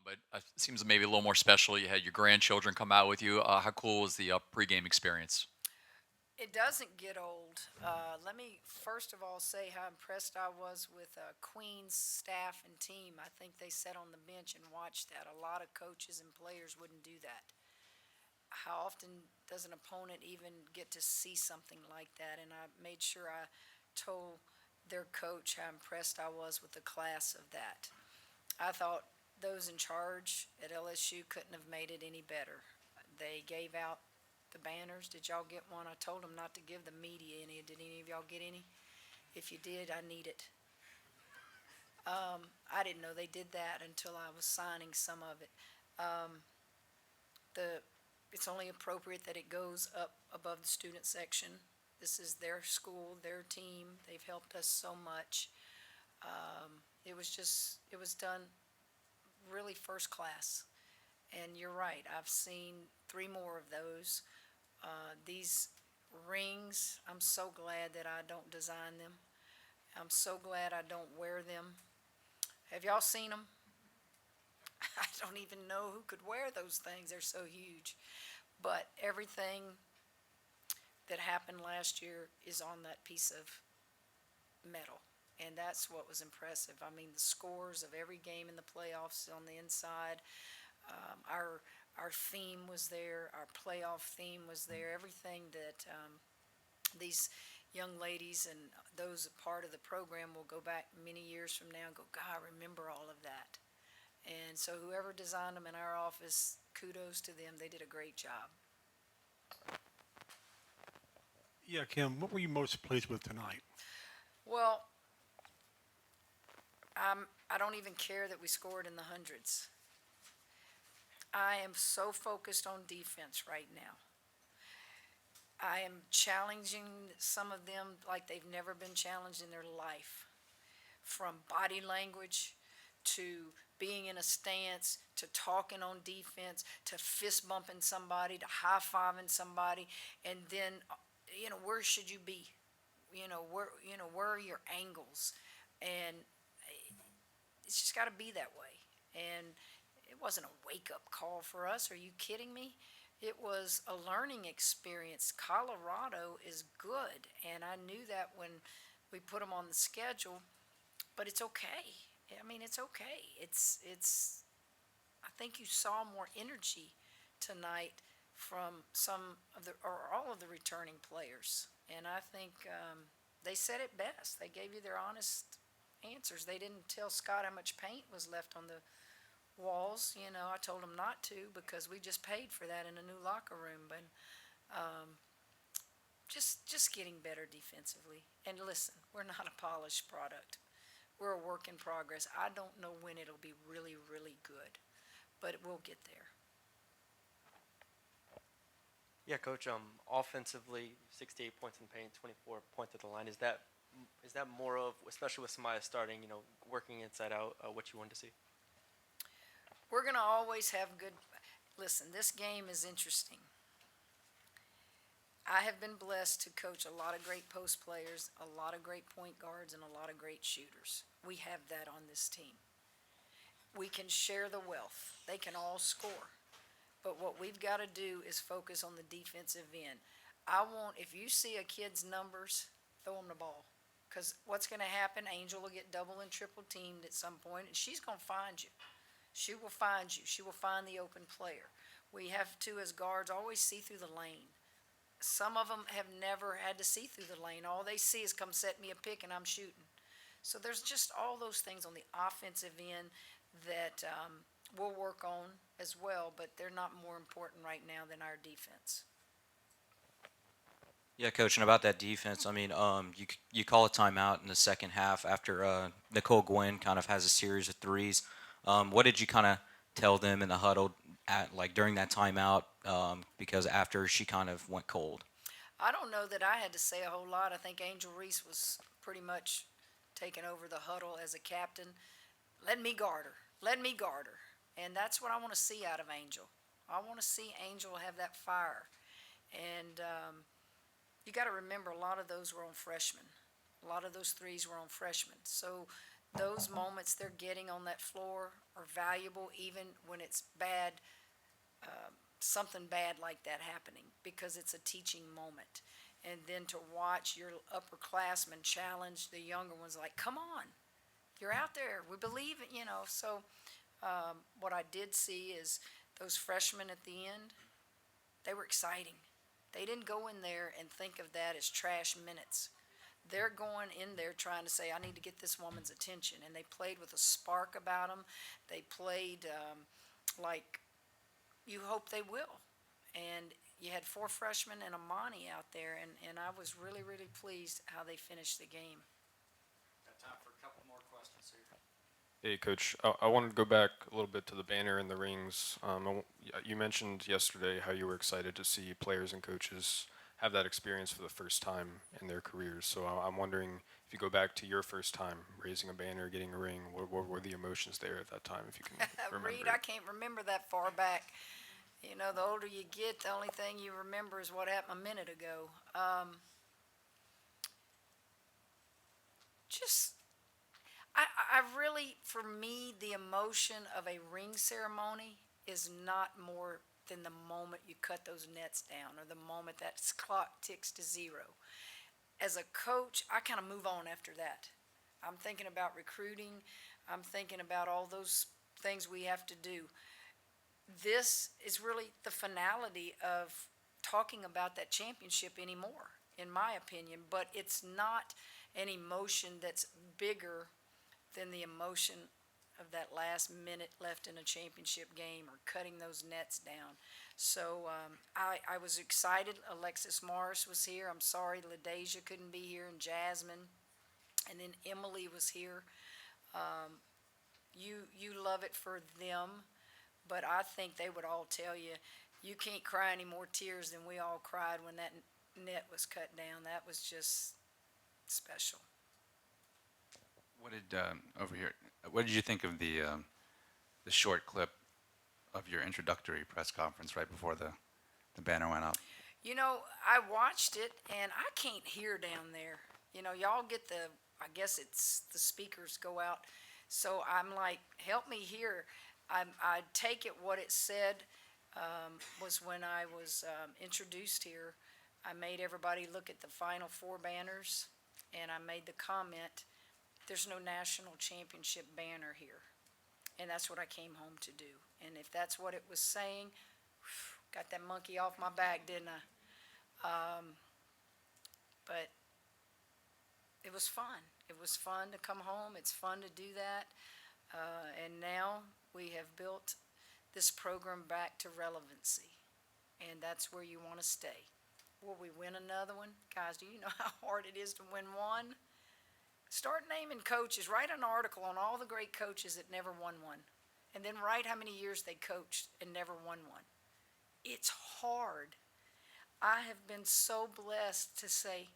But it seems maybe a little more special. You had your grandchildren come out with you. How cool was the pregame experience? It doesn't get old. Let me first of all say how impressed I was with Queen's staff and team. I think they sat on the bench and watched that. A lot of coaches and players wouldn't do that. How often does an opponent even get to see something like that? And I made sure I told their coach how impressed I was with the class of that. I thought those in charge at LSU couldn't have made it any better. They gave out the banners. Did y'all get one? I told them not to give the media any. Did any of y'all get any? If you did, I need it. I didn't know they did that until I was signing some of it. Um, the it's only appropriate that it goes up above the student section. This is their school, their team. They've helped us so much. It was done really first class. And you're right, I've seen three more of those. These rings, I'm so glad that I don't design them. I'm so glad I don't wear them. Have y'all seen them? I don't even know who could wear those things. They're so huge. But everything that happened last year is on that piece of metal. And that's what was impressive. I mean, the scores of every game in the playoffs on the inside. Um, our our theme was there. Our playoff theme was there. Everything that these young ladies and those part of the program will go back many years from now and go, God, I remember all of that. And so whoever designed them in our office, kudos to them. They did a great job. Yeah, Kim, what were you most pleased with tonight? Well, I don't even care that we scored in the hundreds. I am so focused on defense right now. I am challenging some of them like they've never been challenged in their life, from body language to being in a stance to talking on defense to fist bumping somebody to high fiving somebody, and then where should you be? Where are your angles? And it's just got to be that way. And it wasn't a wake up call for us. Are you kidding me? It was a learning experience. Colorado is good, and I knew that when we put them on the schedule. But it's okay. I mean, it's okay. It's. I think you saw more energy tonight from some of the or all of the returning players, and I think they said it best. They gave you their honest answers. They didn't tell Scott how much paint was left on the walls. I told them not to because we just paid for that in a new locker room. But just getting better defensively. And listen, we're not a polished product. We're a work in progress. I don't know when it'll be really, really good, but we'll get there. Yeah, coach. Offensively, 68 points in paint, 24 points at the line. Is that more of, especially with Samaya starting, working inside out, what you want to see? We're going to always have good. Listen, this game is interesting. I have been blessed to coach a lot of great post players, a lot of great point guards, and a lot of great shooters. We have that on this team. We can share the wealth. They can all score. But what we've got to do is focus on the defensive end. If you see a kid's numbers, throw him the ball. Because what's going to happen, Angel will get double and triple teamed at some point, and she's going to find you. She will find you. She will find the open player. We have to, as guards, always see through the lane. Some of them have never had to see through the lane. All they see is come set me a pick and I'm shooting. So there's just all those things on the offensive end that we'll work on as well, but they're not more important right now than our defense. Yeah, coach, and about that defense, I mean, you call a timeout in the second half after Nicole Gwynn kind of has a series of threes. What did you kind of tell them in the huddle at like during that timeout? Because after she kind of went cold. I don't know that I had to say a whole lot. I think Angel Reese was pretty much taking over the huddle as a captain. Let me guard her. Let me guard her. And that's what I want to see out of Angel. I want to see Angel have that fire. And you got to remember, a lot of those were on freshmen. A lot of those threes were on freshmen. So those moments they're getting on that floor are valuable even when it's bad, something bad like that happening, because it's a teaching moment. And then to watch your upperclassmen challenge the younger ones, like, come on, you're out there, we believe it, So what I did see is those freshmen at the end, they were exciting. They didn't go in there and think of that as trash minutes. They're going in there trying to say, I need to get this woman's attention. And they played with a spark about them. They played like you hope they will. And you had 4 freshmen and a Monty out there, and I was really, really pleased how they finished the game. Got time for a couple more questions here. Hey, Coach. I wanted to go back a little bit to the banner and the rings. You mentioned yesterday how you were excited to see players and coaches have that experience for the first time in their careers. So I'm wondering if you go back to your first time raising a banner, getting a ring, what were the emotions there at that time, if you can remember? Reed, I can't remember that far back. The older you get, the only thing you remember is what happened a minute ago. Just, I really, for me, the emotion of a ring ceremony is not more than the moment you cut those nets down or the moment that clock ticks to 0. As a coach, I kind of move on after that. I'm thinking about recruiting. I'm thinking about all those things we have to do. This is really the finality of talking about that championship anymore, in my opinion, but it's not an emotion that's bigger than the emotion of that last minute left in a championship game or cutting those nets down. So I was excited. Alexis Morris was here. I'm sorry LaDeja couldn't be here, and Jasmine. And then Emily was here. You love it for them, but I think they would all tell you, you can't cry any more tears than we all cried when that net was cut down. That was just special. What did over here? What did you think of the short clip of your introductory press conference right before the banner went up? I watched it, and I can't hear down there. Y'all get I guess it's the speakers go out. So I'm like, help me hear. I take it what it said was when I was introduced here, I made everybody look at the final 4 banners, and I made the comment, there's no national championship banner here. And that's what I came home to do. And if that's what it was saying, got that monkey off my back, didn't I? But it was fun. It was fun to come home. It's fun to do that. And now we have built this program back to relevancy. And that's where you want to stay. Will we win another one? Guys, do you know how hard it is to win one? Start naming coaches. Write an article on all the great coaches that never won one. And then write how many years they coached and never won one. It's hard. I have been so blessed to say,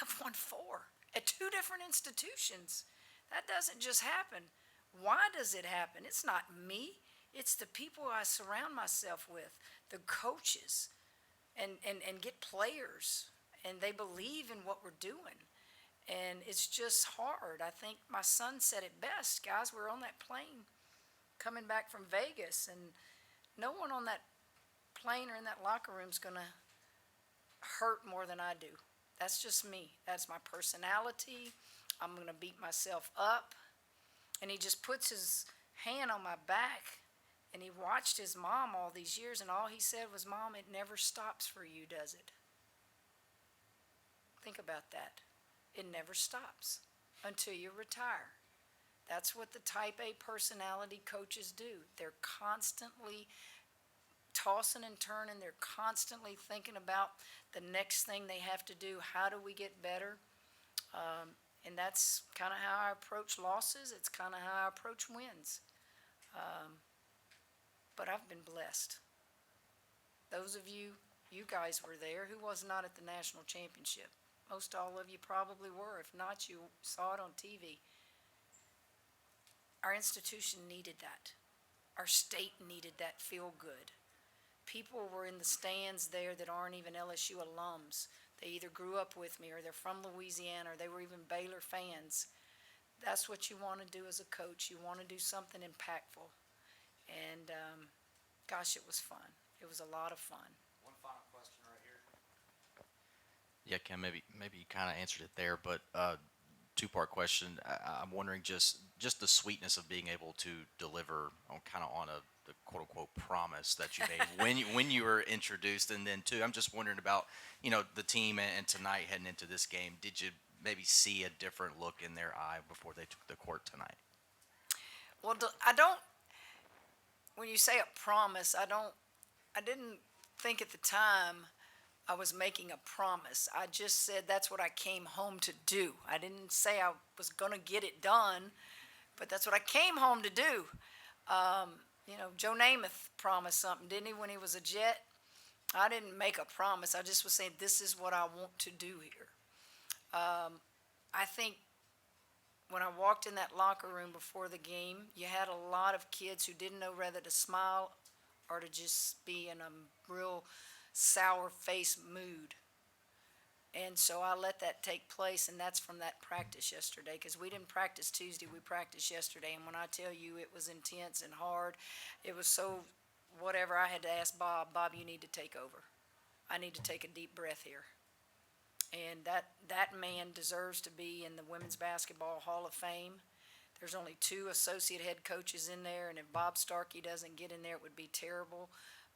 I've won 4 at 2 different institutions. That doesn't just happen. Why does it happen? It's not me. It's the people I surround myself with, the coaches, and get players. And they believe in what we're doing. And it's just hard. I think my son said it best. Guys, we're on that plane coming back from Vegas, and no one on that plane or in that locker room is going to hurt more than I do. That's just me. That's my personality. I'm going to beat myself up. And he just puts his hand on my back, and he watched his mom all these years, and all he said was, Mom, it never stops for you, does it? Think about that. It never stops until you retire. That's what the type A personality coaches do. They're constantly tossing and turning. They're constantly thinking about the next thing they have to do. How do we get better? And that's kind of how I approach losses. It's kind of how I approach wins. But I've been blessed. Those of you guys were there. Who was not at the national championship? Most all of you probably were. If not, you saw it on TV. Our institution needed that. Our state needed that feel good. People were in the stands there that aren't even LSU alums. They either grew up with me, or they're from Louisiana, or they were even Baylor fans. that's what you want to do as a coach. You want to do something impactful. And gosh, it was fun. It was a lot of fun. One final question right here. Yeah, Kim, maybe you kind of answered it there, but two-part question. I'm wondering just the sweetness of being able to deliver on kind of on the quote-unquote promise that you made when you were introduced, and then two, I'm just wondering about the team and tonight heading into this game. Did you maybe see a different look in their eye before they took the court tonight? Well, I don't, when you say a promise, I didn't think at the time I was making a promise. I just said that's what I came home to do. I didn't say I was going to get it done, but that's what I came home to do. Joe Namath promised something, didn't he, when he was a Jet? I didn't make a promise. I just was saying this is what I want to do here. I think when I walked in that locker room before the game, you had a lot of kids who didn't know whether to smile or to just be in a real sour face mood. And so I let that take place, and that's from that practice yesterday, because we didn't practice Tuesday, we practiced yesterday. And when I tell you it was intense and hard, it was so whatever. I had to ask Bob, you need to take over. I need to take a deep breath here. And that man deserves to be in the Women's Basketball Hall of Fame. There's only 2 associate head coaches in there, and if Bob Starkey doesn't get in there, it would be terrible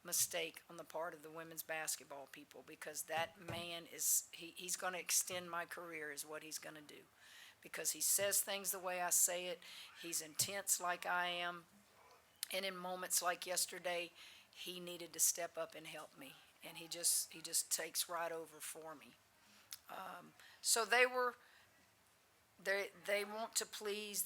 mistake on the part of the women's basketball people, because that man he's going to extend my career is what he's going to do, because he says things the way I say it. He's intense like I am, and in moments like yesterday, he needed to step up and help me, and he just takes right over for me. So they want to please.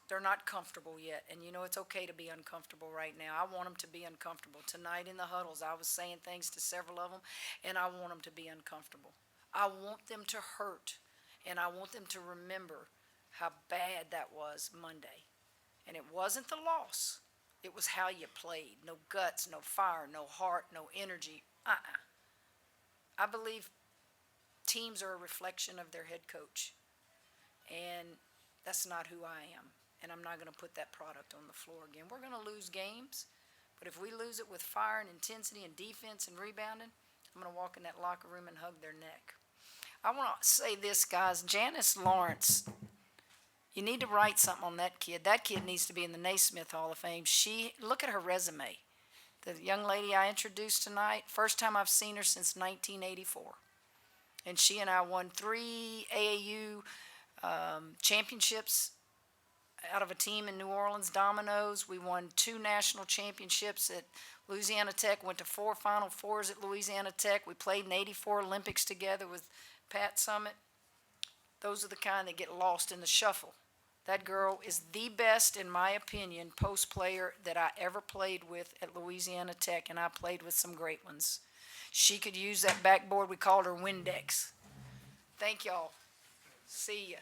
They're not comfortable yet. And it's okay to be uncomfortable right now. I want them to be uncomfortable. Tonight in the huddles, I was saying things to several of them, and I want them to be uncomfortable. I want them to hurt, and I want them to remember how bad that was Monday. And it wasn't the loss. It was how you played. No guts, no fire, no heart, no energy. I believe teams are a reflection of their head coach. And that's not who I am. And I'm not going to put that product on the floor again. We're going to lose games, but if we lose it with fire and intensity and defense and rebounding, I'm going to walk in that locker room and hug their neck. I want to say this, guys. Janice Lawrence, you need to write something on that kid. That kid needs to be in the Naismith Hall of Fame. Look at her resume. The young lady I introduced tonight, first time I've seen her since 1984. And she and I won 3 AAU championships out of a team in New Orleans, Dominoes. We won 2 national championships at Louisiana Tech, went to 4 Final Fours at Louisiana Tech. We played in 84 Olympics together with Pat Summitt. Those are the kind that get lost in the shuffle. That girl is the best, in my opinion, post player that I ever played with at Louisiana Tech, and I played with some great ones. She could use that backboard. We called her Windex. Thank y'all. See ya.